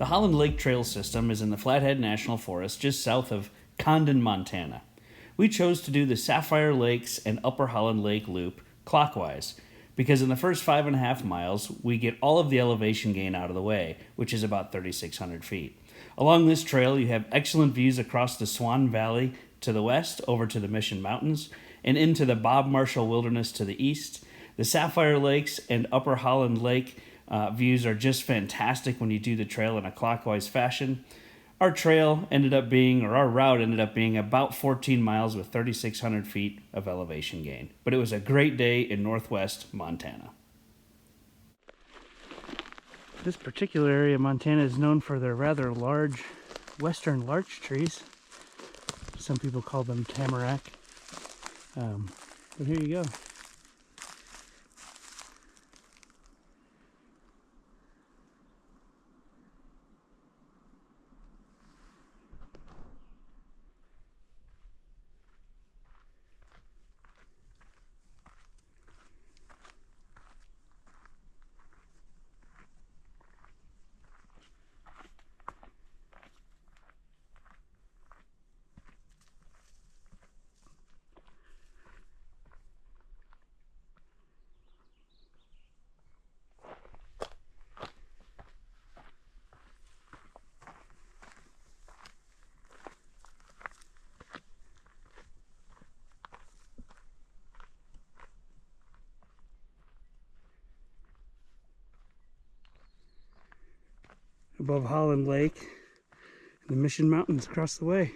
Holland Lake Trail system is in the Flathead National Forest just south of Condon, Montana. We chose to do the Sapphire Lakes and Upper Holland Lake loop clockwise because in the first 5.5 miles we get all of the elevation gain out of the way, which is about 3,600 feet. Along this trail you have excellent views across the Swan Valley to the west over to the Mission Mountains and into the Bob Marshall Wilderness to the east. The Sapphire Lakes and Upper Holland Lake views are just fantastic when you do the trail in a clockwise fashion. Our route ended up being about 14 miles with 3,600 feet of elevation gain. But it was a great day in northwest Montana. This particular area of Montana is known for their rather large western larch trees. Some people call them tamarack. But here you go. Above Holland Lake and the Mission Mountains across the way.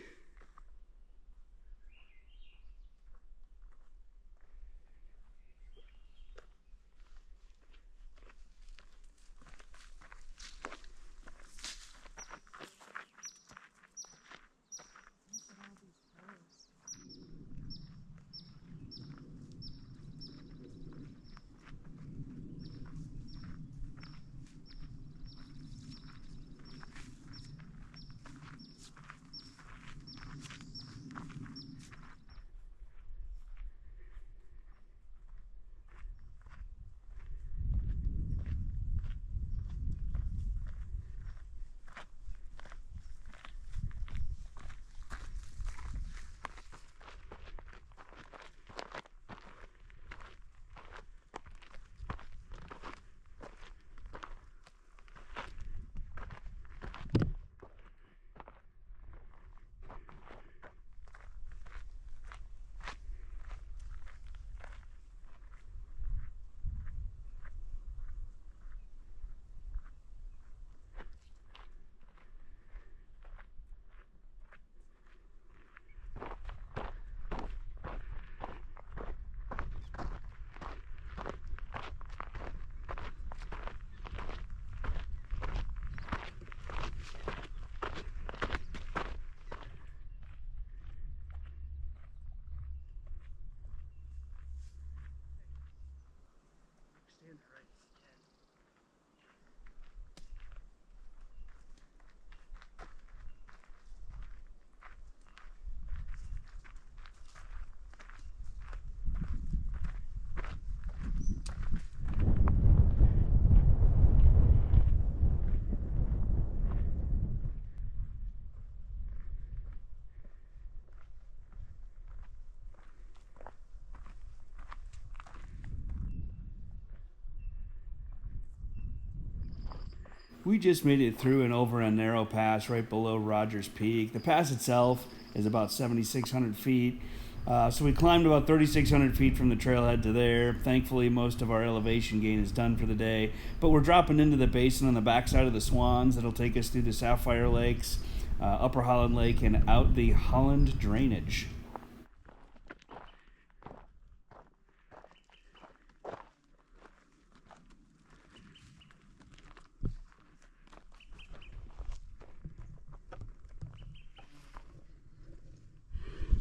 We just made it through and over a narrow pass right below Rogers Peak. The pass itself is about 7,600 feet. So we climbed about 3,600 feet from the trailhead to there. Thankfully, most of our elevation gain is done for the day. But we're dropping into the basin on the backside of the Swans. That'll take us through the Sapphire Lakes, Upper Holland Lake, and out the Holland drainage.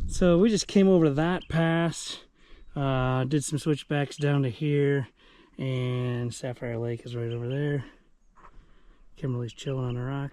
So we just came over to that pass, did some switchbacks down to here, and Sapphire Lake is right over there. Kimberly's chilling on a rock.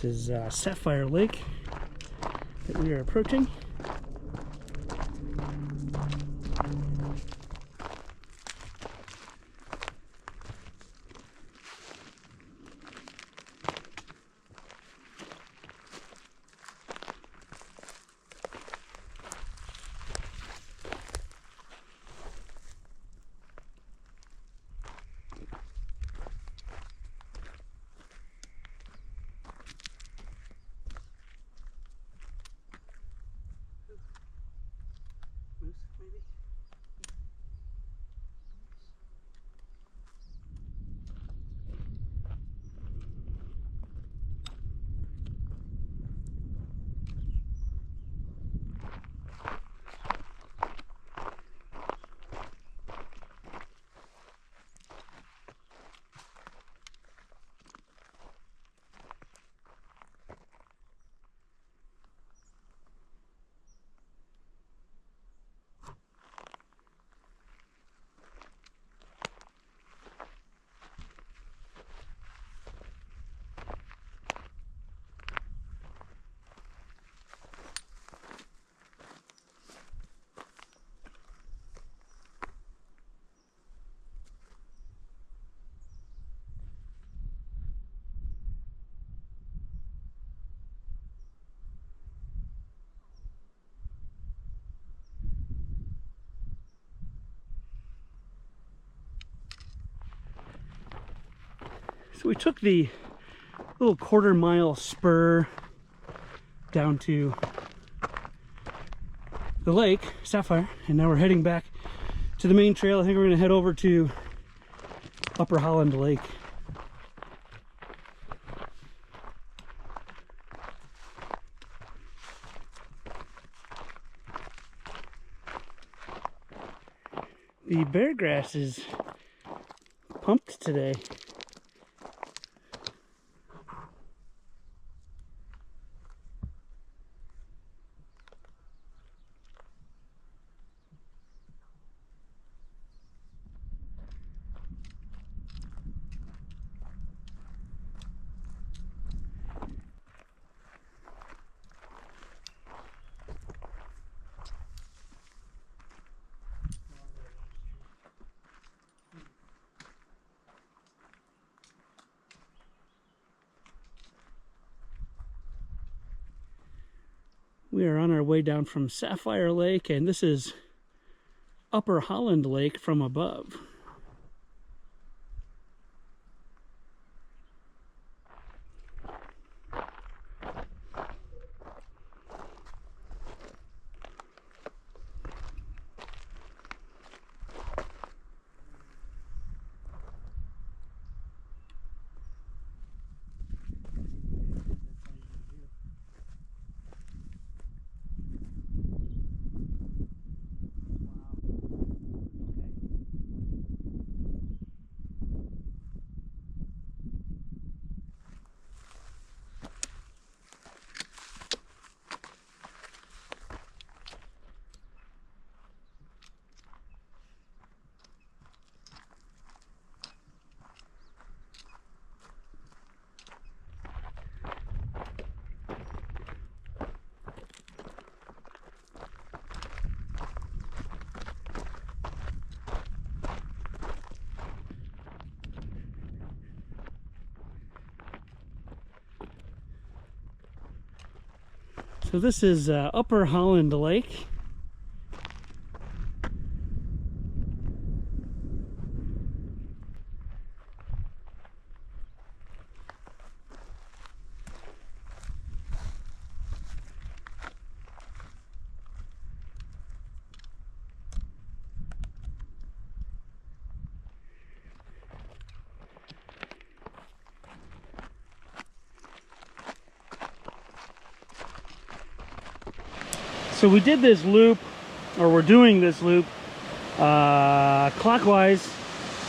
This is Sapphire Lake that we are approaching. So we took the little quarter-mile spur down to the lake, Sapphire, and now we're heading back to the main trail. I think we're going to head over to Upper Holland Lake. The bear grass is pumped today. We are on our way down from Sapphire Lake, and this is Upper Holland Lake from above. So this is Upper Holland Lake. So we did this loop, or we're doing this loop clockwise,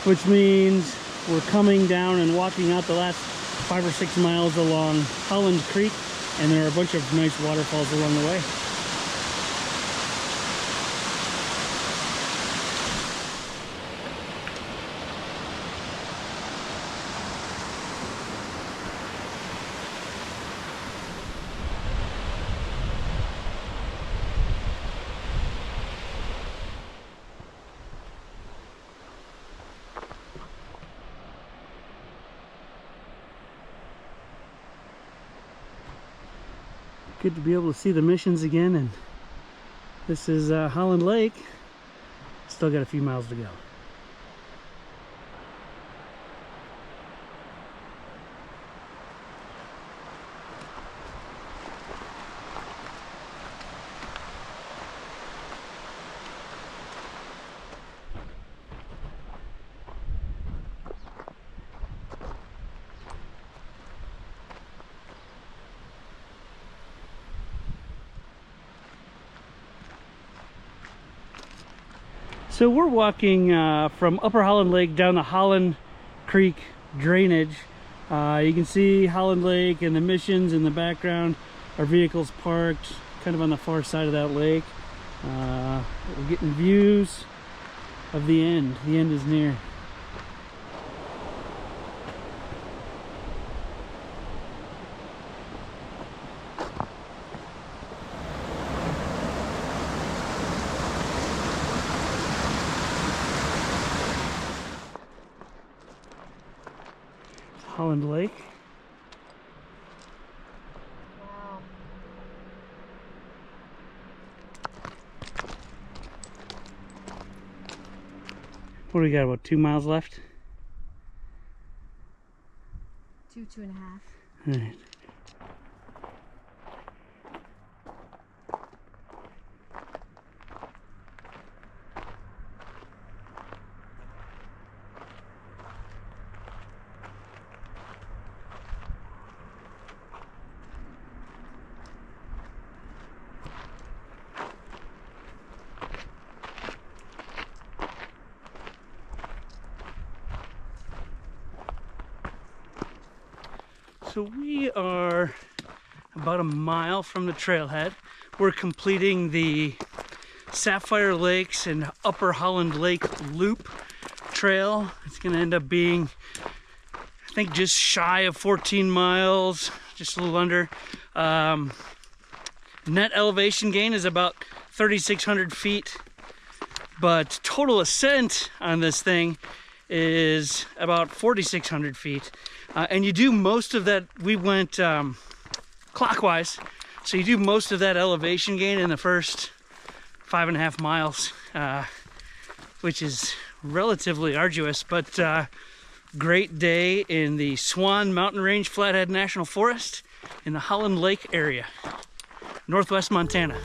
which means we're coming down and walking out the last 5 or 6 miles along Holland Creek, and there are a bunch of nice waterfalls along the way. Good to be able to see the missions again, and this is Holland Lake. Still got a few miles to go. So we're walking from Upper Holland Lake down the Holland Creek drainage. You can see Holland Lake and the missions in the background. Our vehicles parked kind of on the far side of that lake. We're getting views of the end. The end is near. Holland Lake. Wow. What do we got, about 2 miles left? 2.5. All right. So we are about a mile from the trailhead. We're completing the Sapphire Lakes and Upper Holland Lake loop trail. It's going to end up being, I think, just shy of 14 miles, just a little under. Net elevation gain is about 3,600 feet, but total ascent on this thing is about 4,600 feet. And you do most of that, we went clockwise, so you do most of that elevation gain in the first 5.5 miles, which is relatively arduous, but great day in the Swan Mountain Range Flathead National Forest in the Holland Lake area, northwest Montana.